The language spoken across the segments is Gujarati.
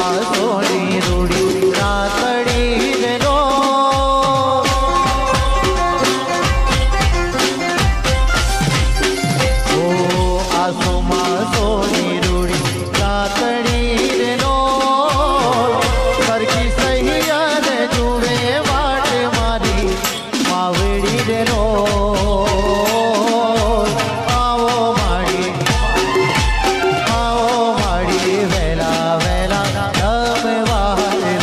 સોની રૂડી રાતડી રે રો ઓ આસોમાં સોની રૂડી રાતડી રે રો સરખી સહિયા રે જુએ વાટ મારી માવડી રે રો વેલા વેલા તમે વાહે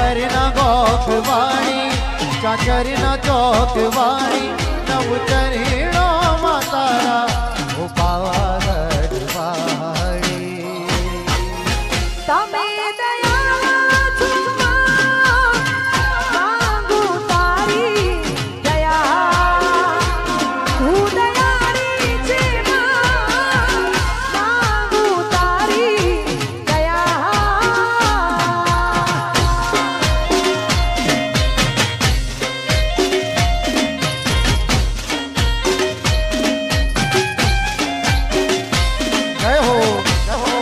ચાચરના ગોખ વાણી ચાચરના ચોક વાણી નવચરીણો માતારા ઉપાવા વાળી તમે દયા છો માંગુ તારી દયા હું દયાળી છે માંગુ તારી દયા જય હો જય હો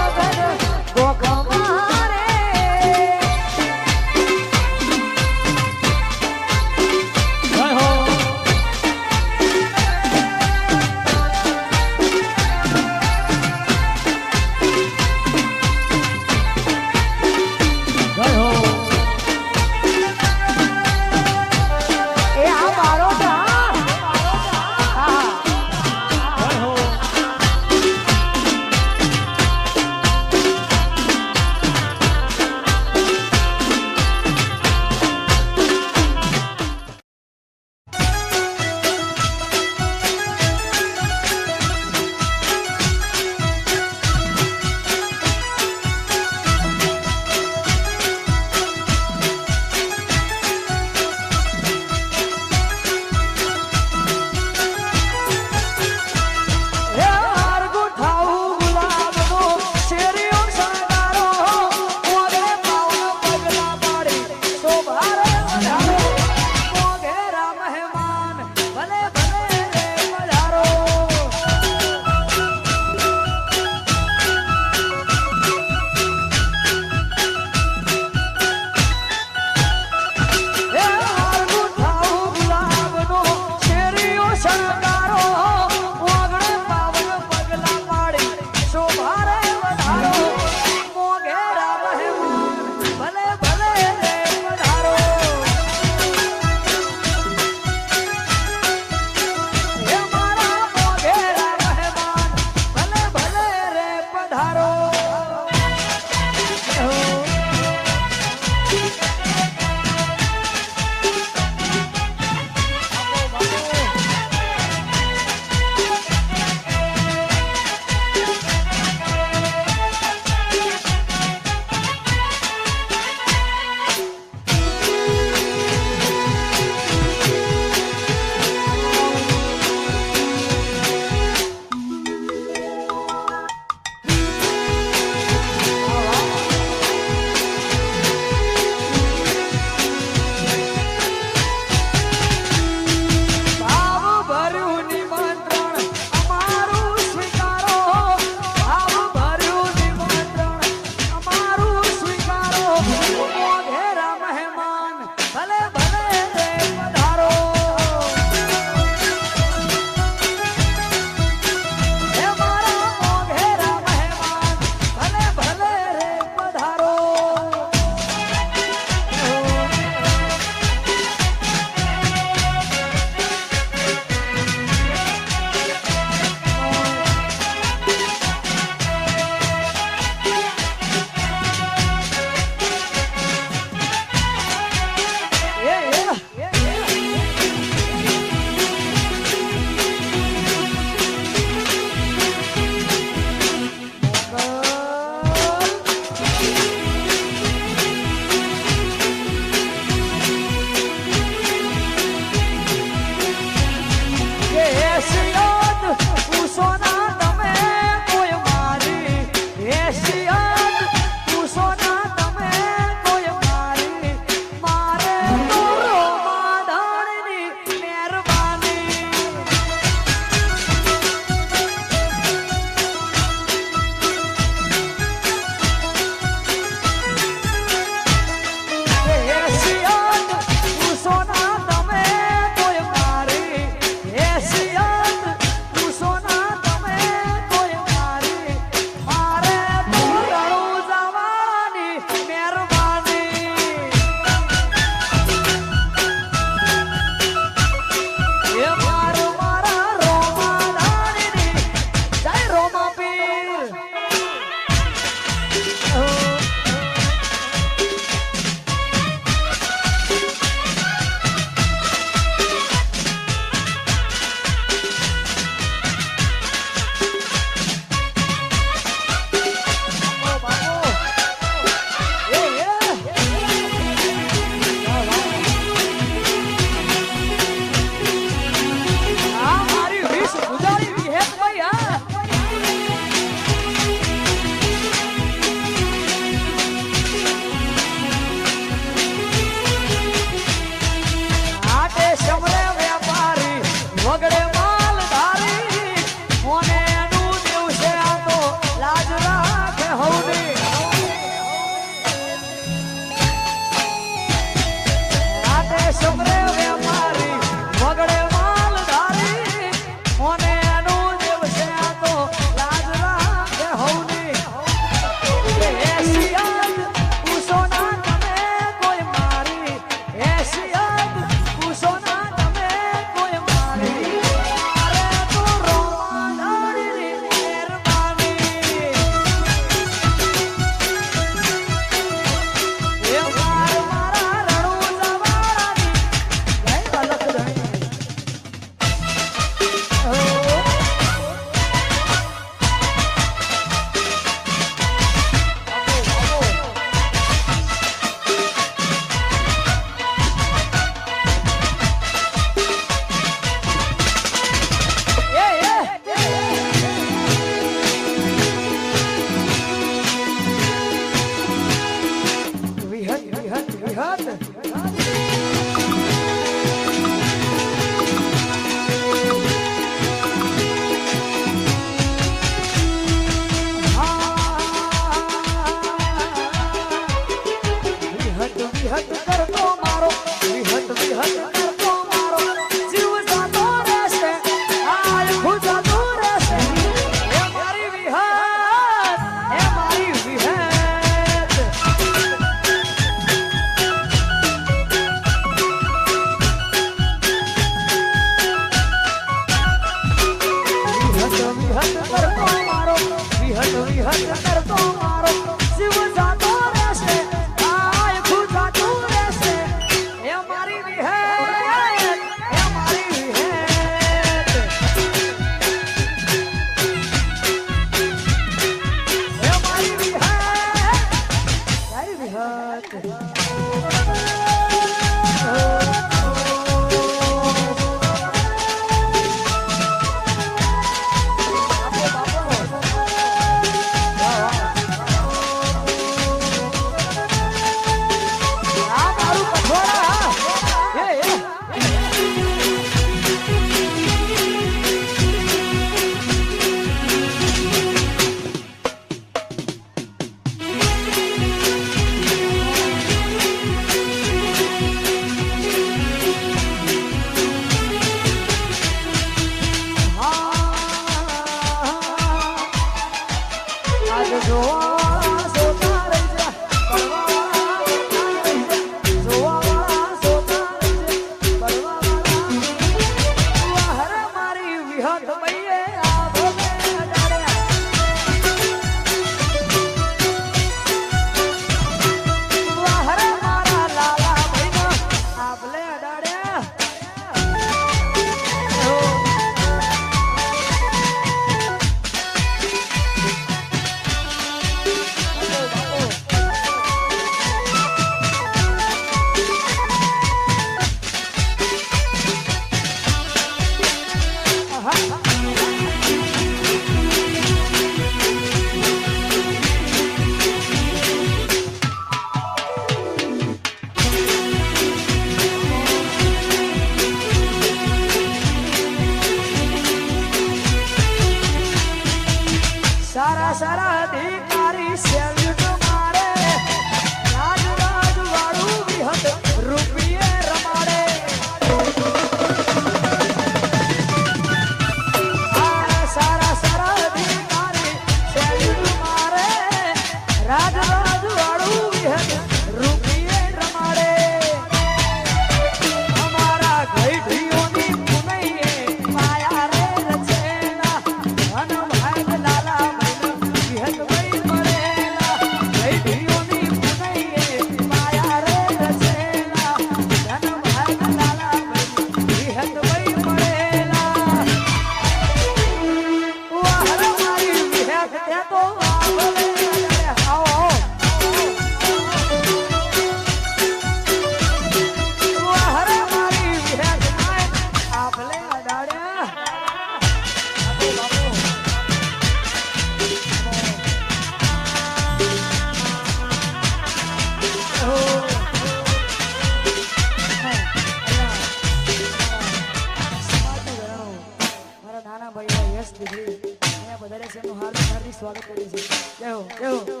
એવું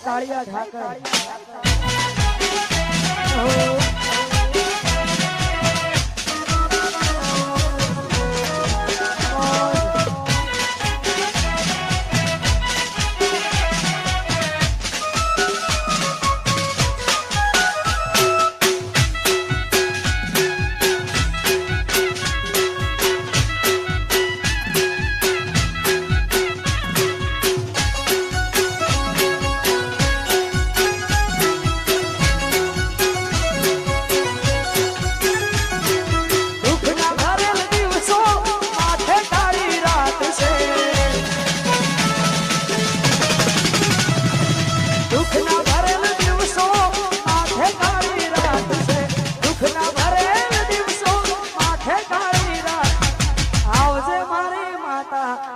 તાળિયા ઠાકર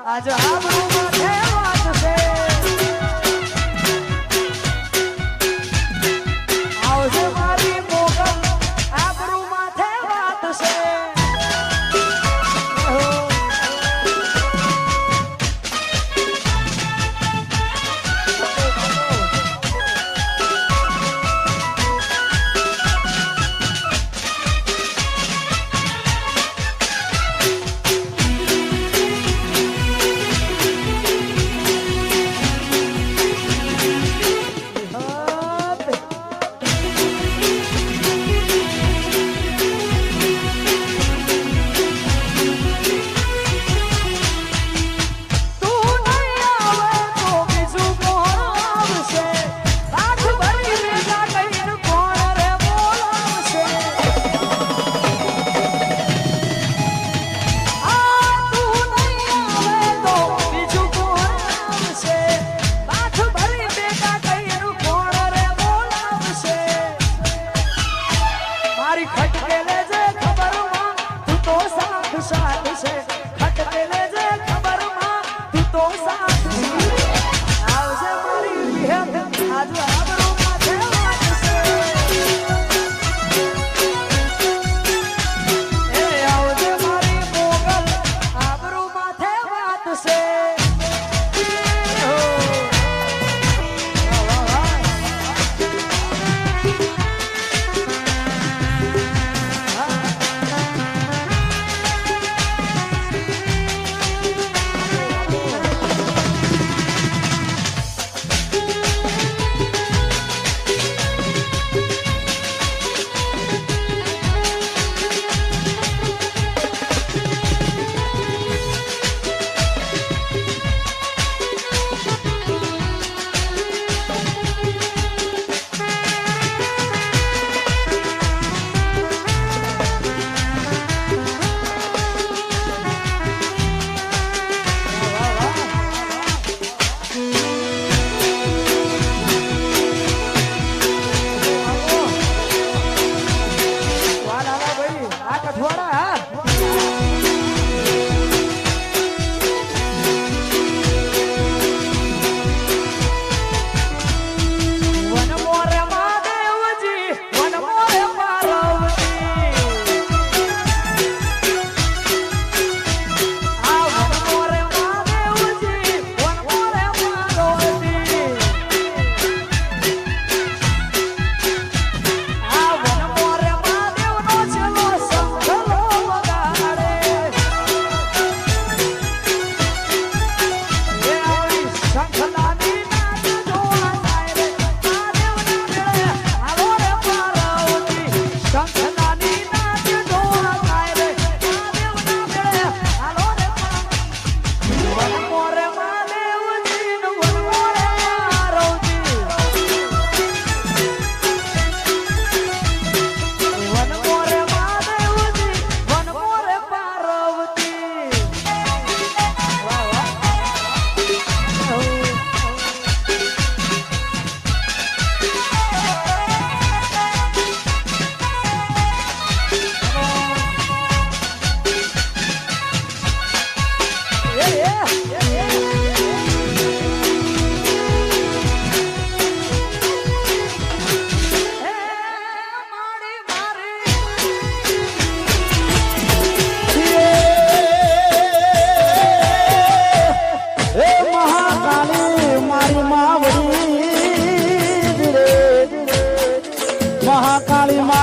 આજ આબરૂ માથે વાત છે આવજે મારી મોગલ આબરૂ માથે વાત છે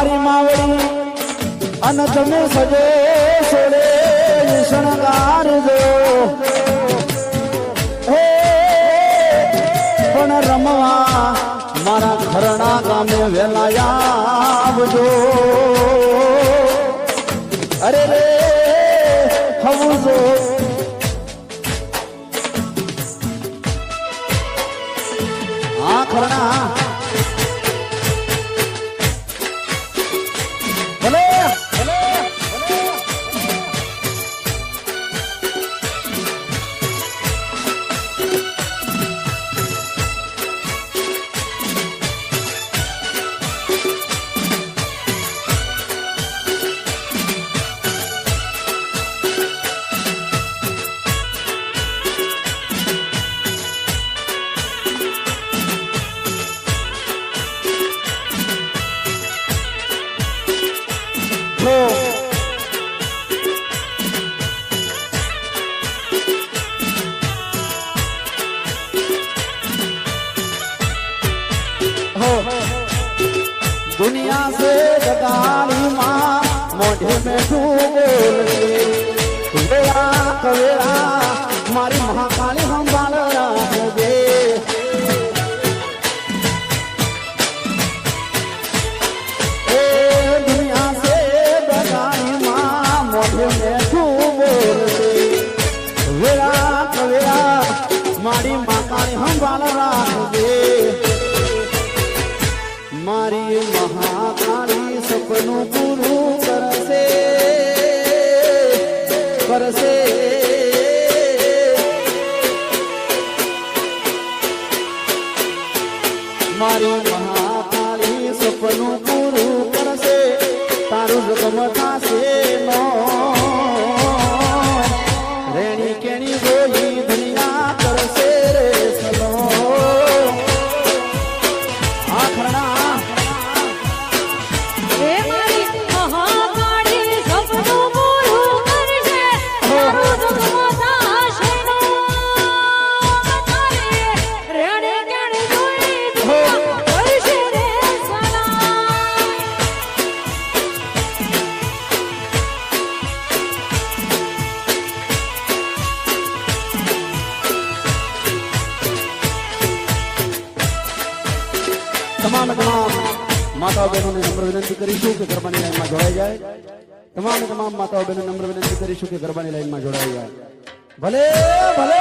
મારી માવડી અને તમે સજે સોડે શણગારજો હે પણ રમવા મારા ઘરના ગામે વેલા આવજો અરે રે હવું જો હા ખરના ભલે ભલે दुनिया से जगाड़ी माँ मोढ़े में डूबोले वेला कवेला मारी महाकाली हम बाल राखोगे दुनिया से जगाड़ी माँ मोढ़े में डूबोले वेला कवेला मारी महाकाली हम बाल राखोगे मारी महाकाली सपनों पूરું करसे करसे मारी महाकाली सपनों पूરું करसे ताરું જગમ થાશે નો રેણી કેણી ગોઈ દુનિયા કરશે રે સલો આખરણા તમામ માતાઓ બહેનોને નમ્ર વિનંતી કરીશું કે ગરબાની લાઈનમાં જોડાઈ જાય તમામ માતાઓ બહેનો નમ્ર વિનંતી કરીશું કે ગરબાની લાઈનમાં જોડાઈ જાય ભલે ભલે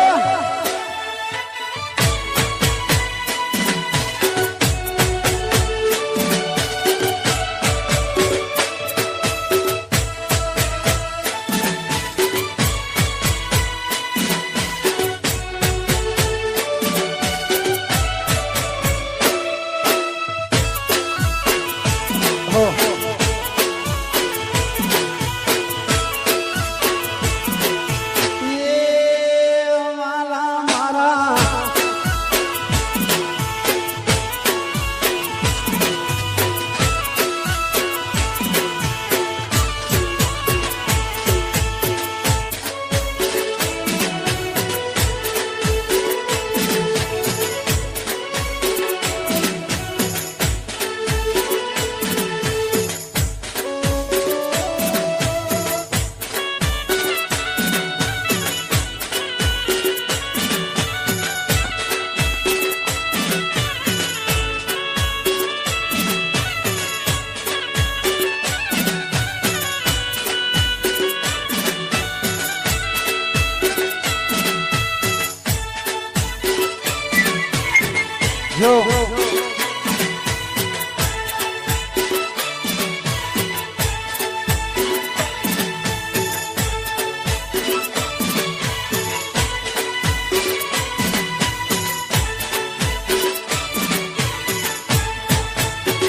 જો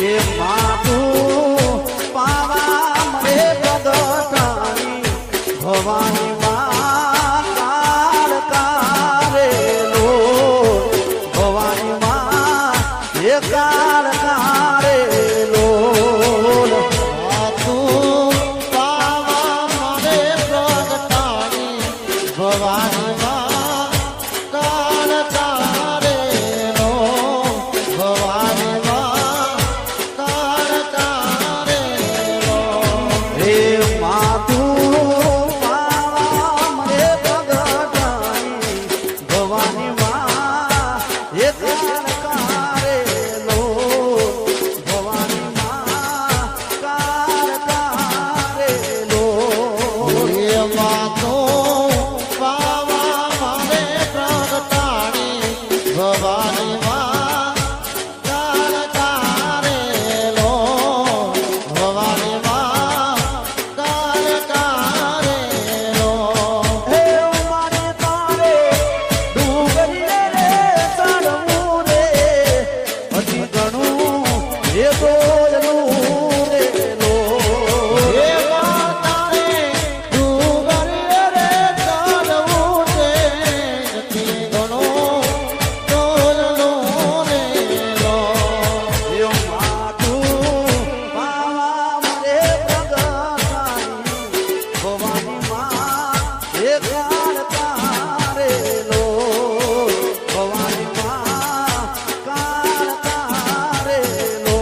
એ માતું પાવા મરે પગટાણી ભવાની માં કાળકારે લો ભવાની માં એ કાળકારે લો તું પાવા મને પ્રગટાણી ભવાની માં કાળ તારે નો ભવાની માં કાળ તારે હે માતું પાવા મને પ્રગટાણી ભવાની માં એ કારે લો ભવાની માં કારે લો એમાં તો પાવા મારે પ્રગટાણી ભવાની માં કાળ કારેલો ભવાની માં કાળ કારેલો હે મારે તારે ડુંગરી રે ચડવું રે હજી ઘણું એ બોલવું રે લો એમાં તારે ડુંગર રે ચડવું છે નથી ઘણું તોલનું રે લો એ માતું પાવા મને પ્રગટાણી ભવાની માં એ કાળ તારે લો ભવાની માં કાળ તારે લો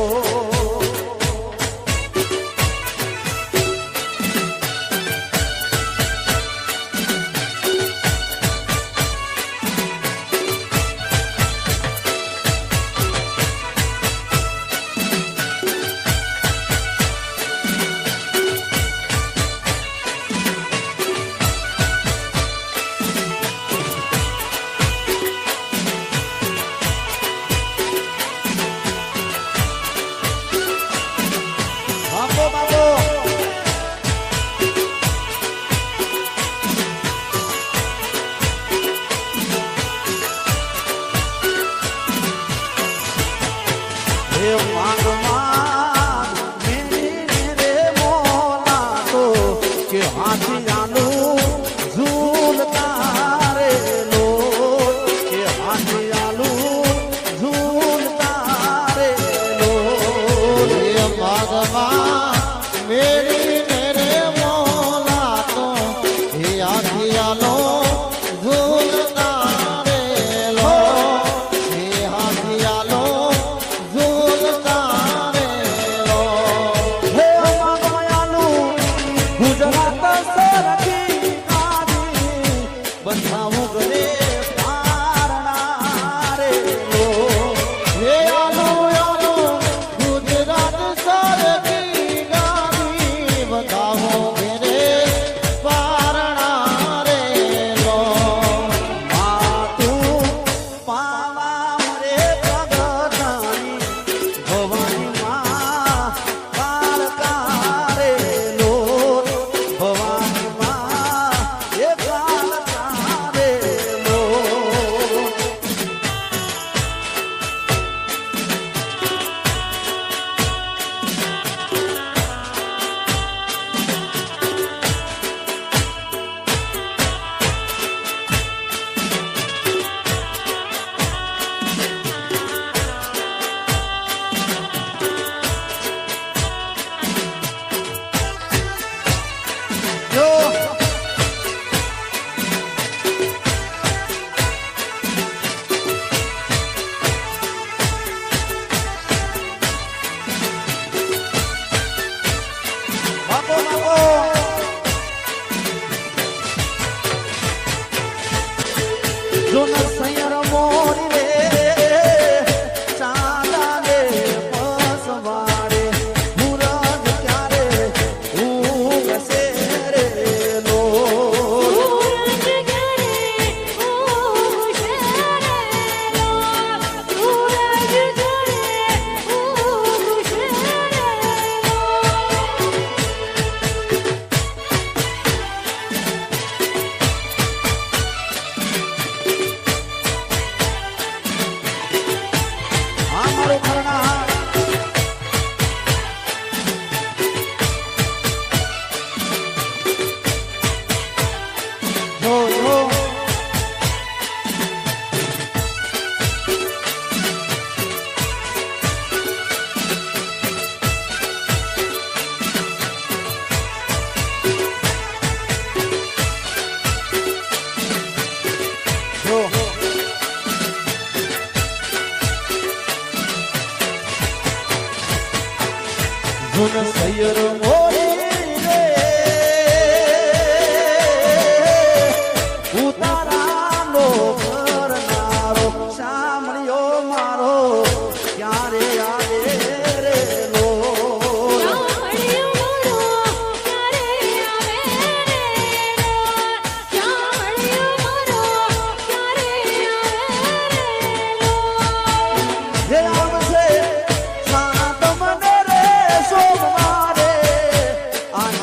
બાપો બાપો હે માંગમાં મેરી રે મોલા તો કે હાથી આલું ઝૂલતા રે લો કે હાથી આલું ઝૂલતા રે લો એ માગમાં મેરી મેરે મોલા તો એ આખિયાલો ઝૂલતા રેલો એ આખિયાલો ઝૂલતા રેલો હે માંગમાયાલું ગુજરાત સરકાર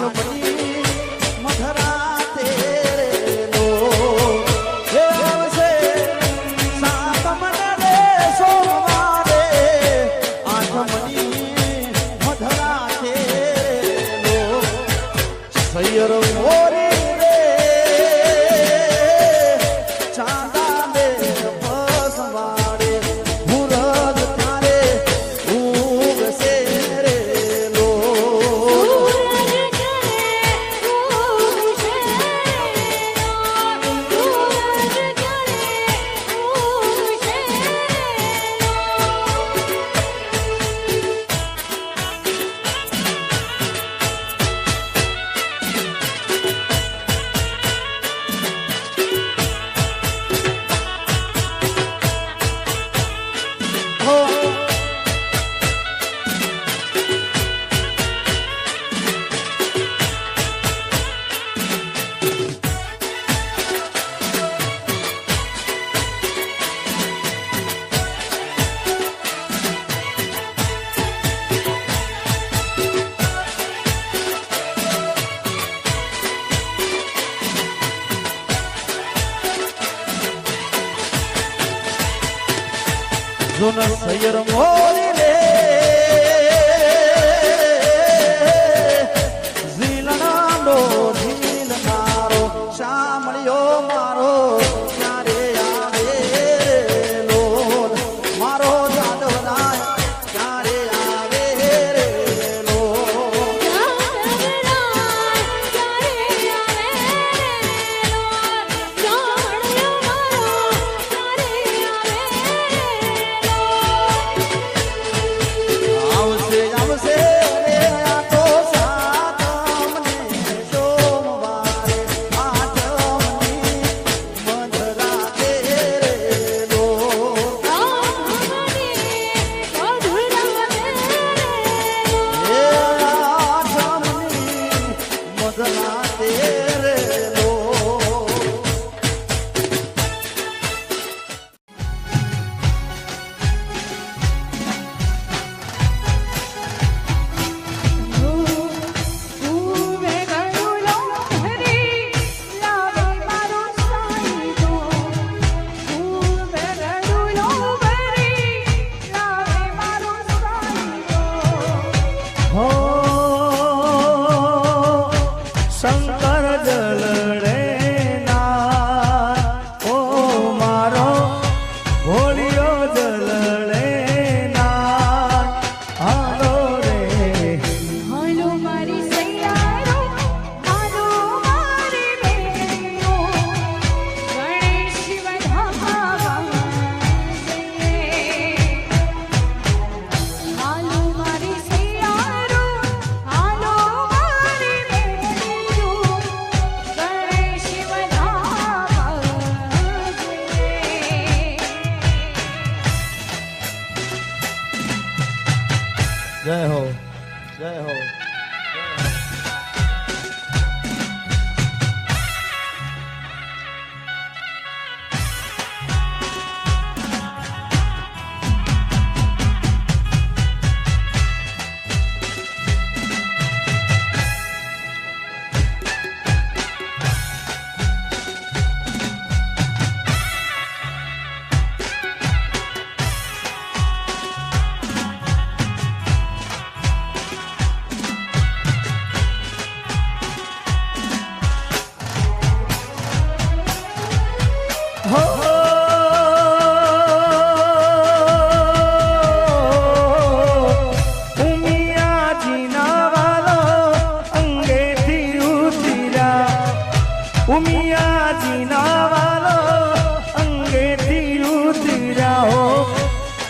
આઠમની મધરા તેરેલો એ આવશે સાતમને રે સોમવારે આઠમની મધરા તેરેલો સૈયર મોરી રે ચાંદા ને બસવાડે મુરદ તારે ઉગશે રે લો જુન સૈયર મોરી રે ઝીલનાનો ઝીલ મારો શામળિયો મારો ક્યારે આવે રે લોલ મારો જાદવરાય ક્યારે આવે રે લોલ આવશે આવશે રે આ તો સાતમને સોમવારે આઠમની મધરાતે રે લો એ આઠમની મધરાતે રે લો હો શંકર જલડે ના ઓ મારો હોળિયો જલડે ના હાલો રે હાલો મારી સૈયારો હાલો મારી બેનો ગણેશ વધાવા જઈએ હાલો મારી સૈયારો હાલો મારી બેનો ગણેશ વધાવા જઈએ જય હો જય હો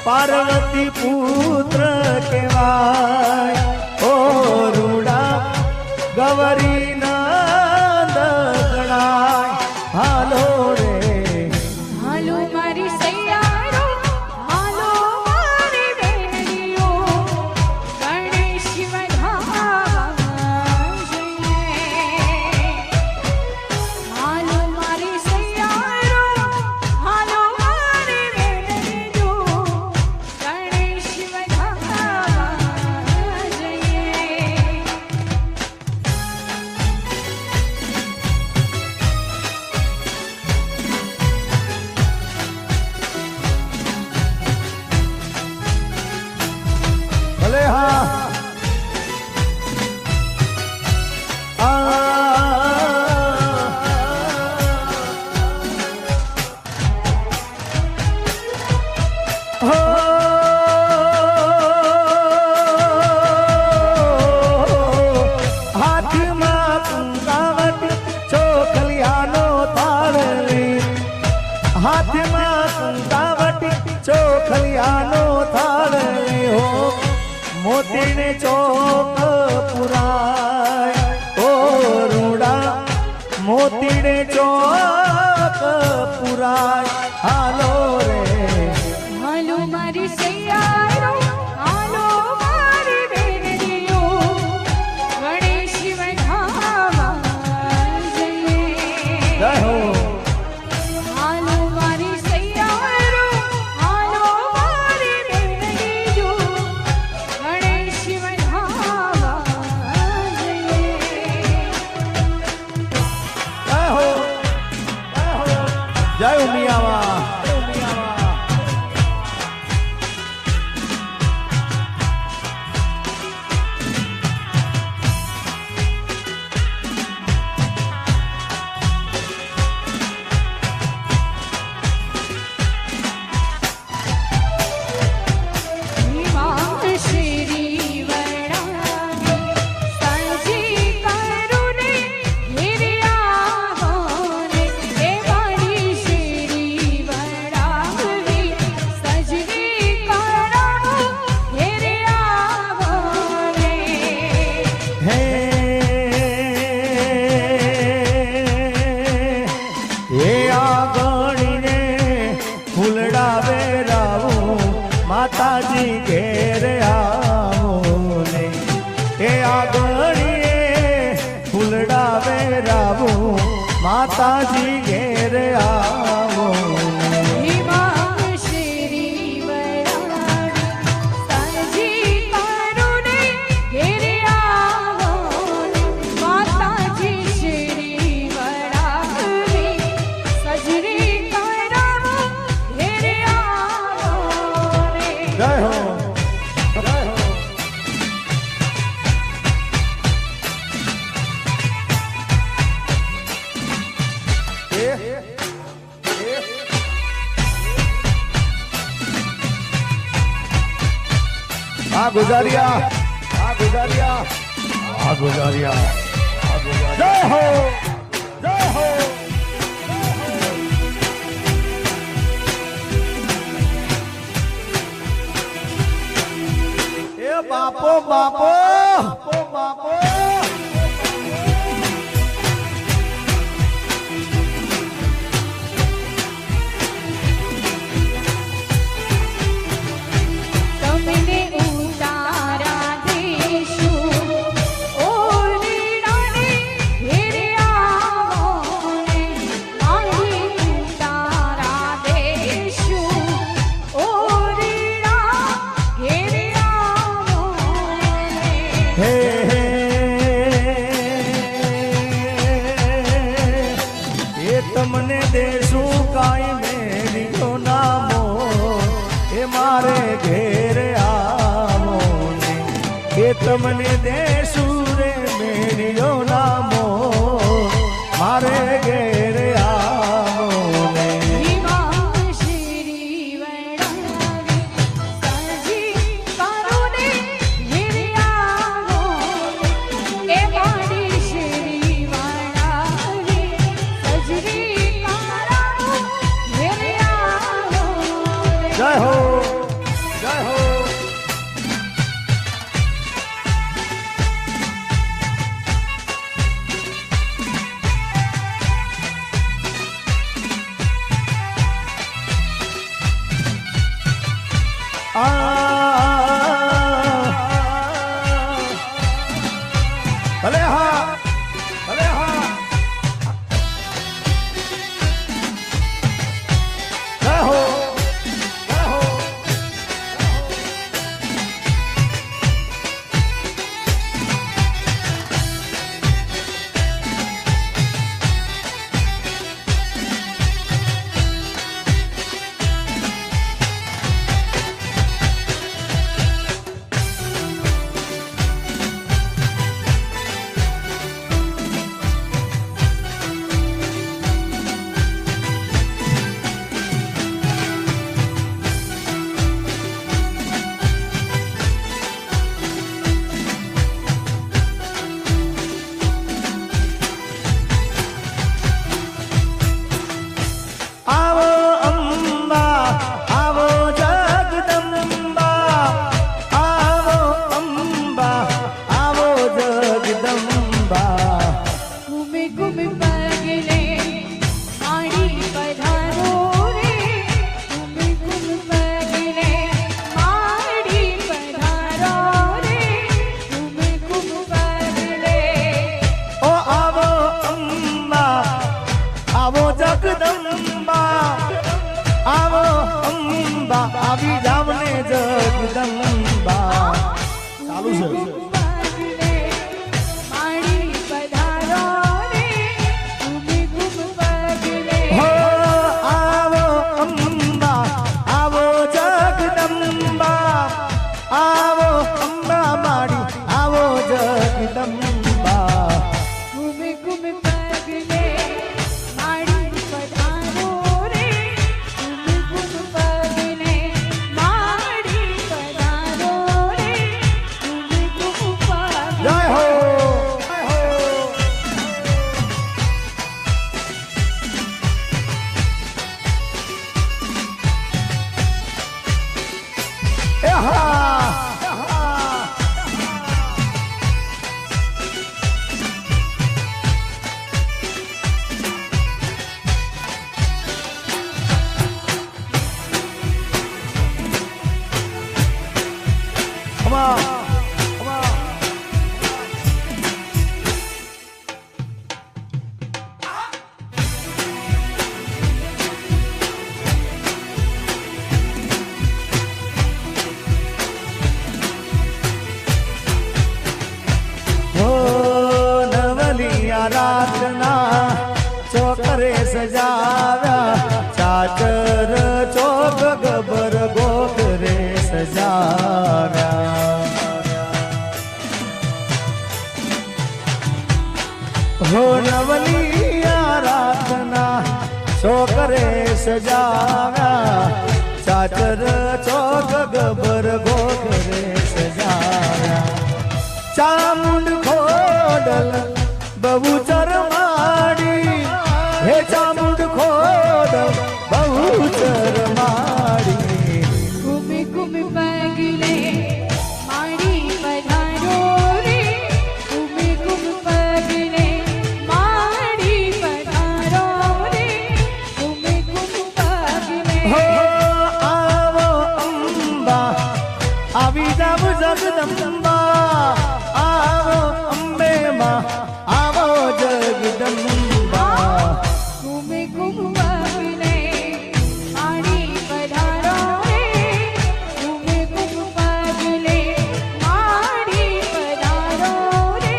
પાર્વતી પુત્ર કેવાય ઓ રૂડા ગવરી નંદ ગણાય હાલો રે હાલો મારી સૈયારો હાલો મારી બેનીઓ ગણેશ વધાવા જઈએ હાલો મારી સૈયારો હાલો મારી બેનીઓ ગણેશ વધાવા જઈએ રાવું માતાજી ઘેર આવો હિમામ શ્રી વડાવી સજી કરુણે ઘેરે આવો માતાજી શ્રી વડાવી સજરી કરાવો ઘેરે આવો જય હો જય હો આ ગુજારિયા આ ગુજારિયા આ ગુજારિયા આ ગુજારિયા જય હો જય હો એ બાપો બાપો બાપો તમને ઉતારા દેશું ઓલીડાને ઘેરે આવો ને મારી ઉતારા દેશું ઓલીડા ઘેરે આવો હે હે એ તમને દેશું કાઈ મેરીનો નામો એ મારે ઘેર આવો ને એ તમને દેશું રે મેરીનો નામો મારે ઘેર આવો ને હિમામ શ્રી વડાવી સજી કરુણે ઘેરે આવો એ મારી શ્રી વડાવી સજરી કરાવો ઘેરે આવો જય હો જય હો ભલે હા ભલે હા જય હો જય હો આવો અંબા આવો જગદંબા આવો અંબા આવો જગદંબા ઘૂમે ઘૂમે પગલે માડી પધારો રે ઘૂમે ઘૂમે પગલે માડી પધારો રે ઘૂમે ઘૂમે પગલે ઓ આવો અંબા આવો જગદંબા આવો અંબા આવી જાવને જગદંબા ચાલુ છે પગલે માડી પધારો રે हो नवली आराधना छोकरे सजाया चाचर चौक गबर गोखरे सजाया चामुंड खोडल बहुचर माड़ी हे चामुंड खोडल बहुचर माड़ी घूमी घूमी पगले माड़ी पधारो रे घूमी घूमी पगले माड़ी पधारो रे घूमी घूमी पगले हो आवो अंबा आवी जाव जगदंबा आवो अंबे मां आवो जगदंबा घूमी घूमी पगले माड़ी पधारो रे घूमी घूमी पगले माड़ी पधारो रे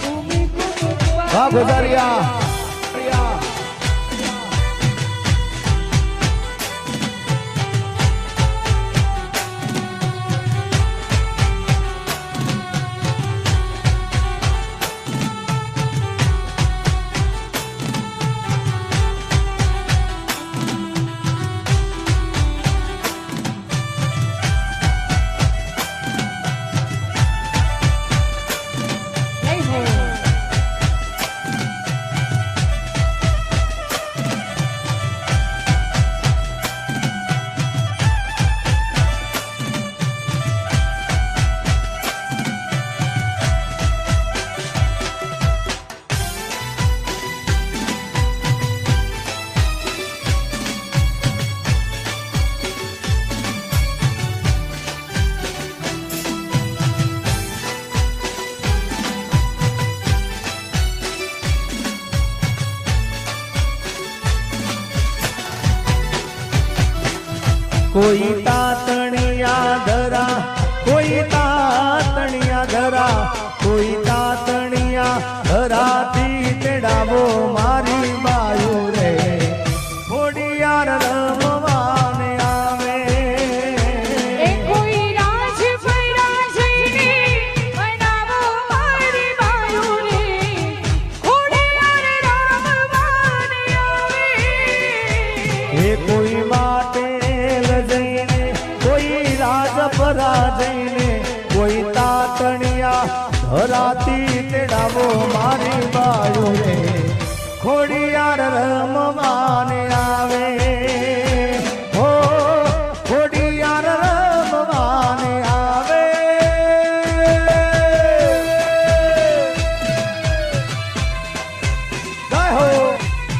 घूमी घूमी वाह पगले गुजारिया जय हो कोई तातणिया धरा कोई तातणिया धरा कोई तातणिया धरा थी तेड़ावो मारी बायु रे थोड़ियार रमवाने आवे ए कोई राज पराजयने बनावो मारी बायु रे घोड़ियार रामवान आवे हे कोई माटेल जईने कोई राज पराजयने कोई तातणिया धराती तेड़ावो मारी बायु रे खोड़ियार रमवाने आवे हो खोड़ियार रमवाने आवे जय हो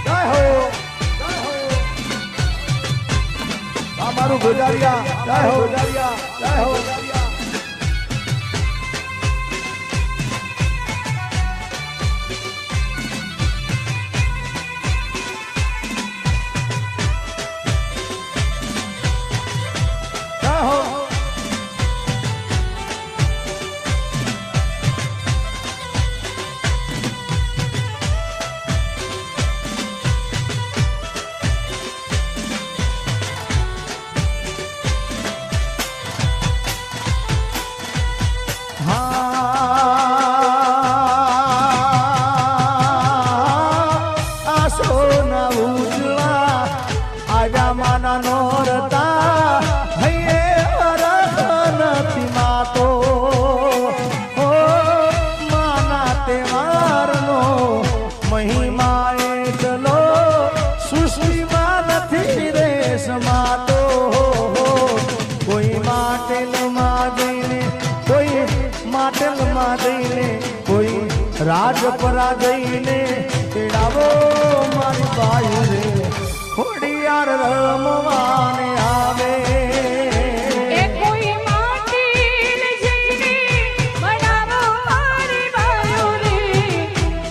जय हो जय हो हमारू गुजारिया जय हो गुजारिया जय हो जय हो આસોના ઉજળા આજા માના નોરતા હૈયે હરખ નથી માતો ઓ માના તહેવારનો મહિમા એટલો સૃષ્ટિમાં નથી રે સમાતો કોઈ માટેલમાં જઈને કોઈ માટેલમાં જઈને કોઈ રાજપરા જઈને તેડાવો મારી બાયુ રે ખોડિયાર રમવાને આવે એ કોઈ માટીલ જઈને બનાવો મારી બાયુ રે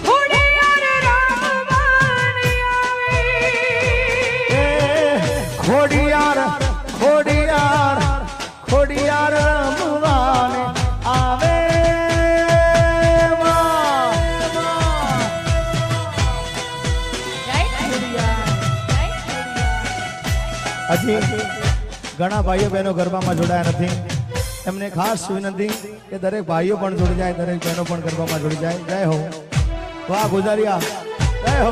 ઘોડિયાર રામવાન આવે એ ખોડિયાર ખોડિયાર ખોડિયાર રમવાને આવે હજી ઘણા ભાઈઓ બહેનો ગરબામાં જોડાયા નથી એમને ખાસ વિનંતી કે દરેક ભાઈઓ પણ જોડી જાય દરેક બહેનો પણ ગરબામાં જોડી જાય જય હો વાહ ગુજારિયા જય હો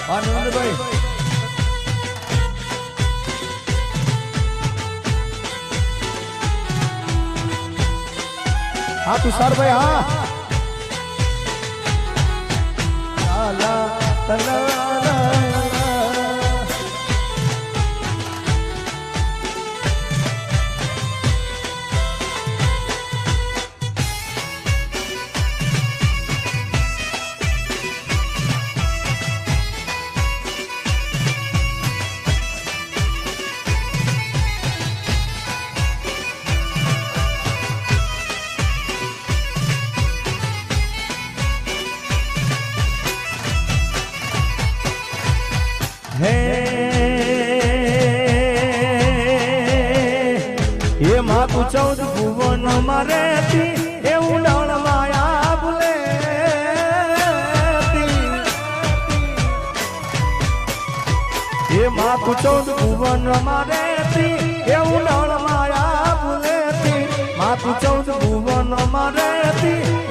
આનંદભાઈ હા તુષારભાઈ હા લા, લા, લા, લા. હે એ માતું 14 ભુવન મારે એ ઉડાણ માયા ભૂલે એ માતું 14 ભુવન મારે એ ઉડાણ માયા ભૂલે માતું 14 ભુવન મારે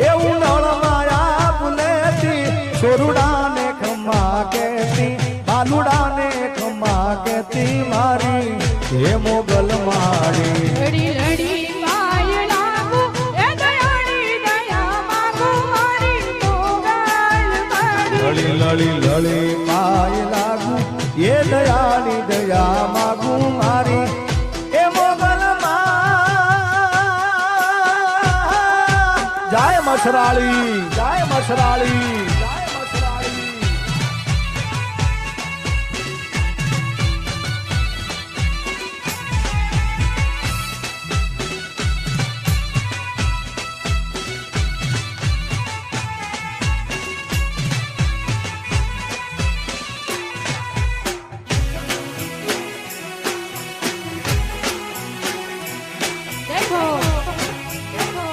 એ ઉડાણ માયા ભૂલે છોરુડાને ખમા કેતી બાલુડાને ખમા કેતી મારી હે મોગલ મારી લડી લડી પાય લાગુ એ દયાળી દયા માંગુ મારી મોગલ મારી લડી લડી લડી પાય લાગુ એ દયાની દયા માગુ મારી એ મોગલ જય મસરાળી જય મસરાળી દેખો દેખો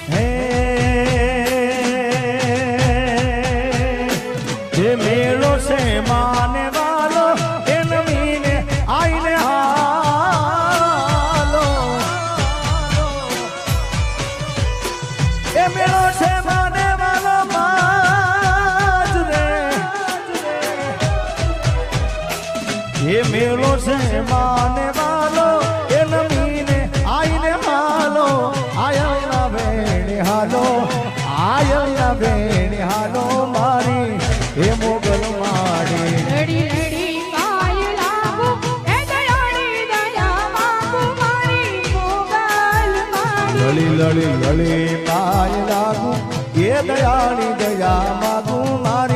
હે જે મેળો છે માને વાલો એ નમીને આઈને હાલો એ મેળો છે માને વાલો માજ રે એ મેળો છે માને વાલો એ નમીને આઈને હાલો આયલના વેણે હાલો આયલના વેણે હાલો મારી હે મોગલ મારી લડી લડી પાય લાગુ એ દયાળી દયા માંગુ મારી મોગલ મારી લડી લડી લડી પાય લાગુ એ દયાની દયા માગું મારી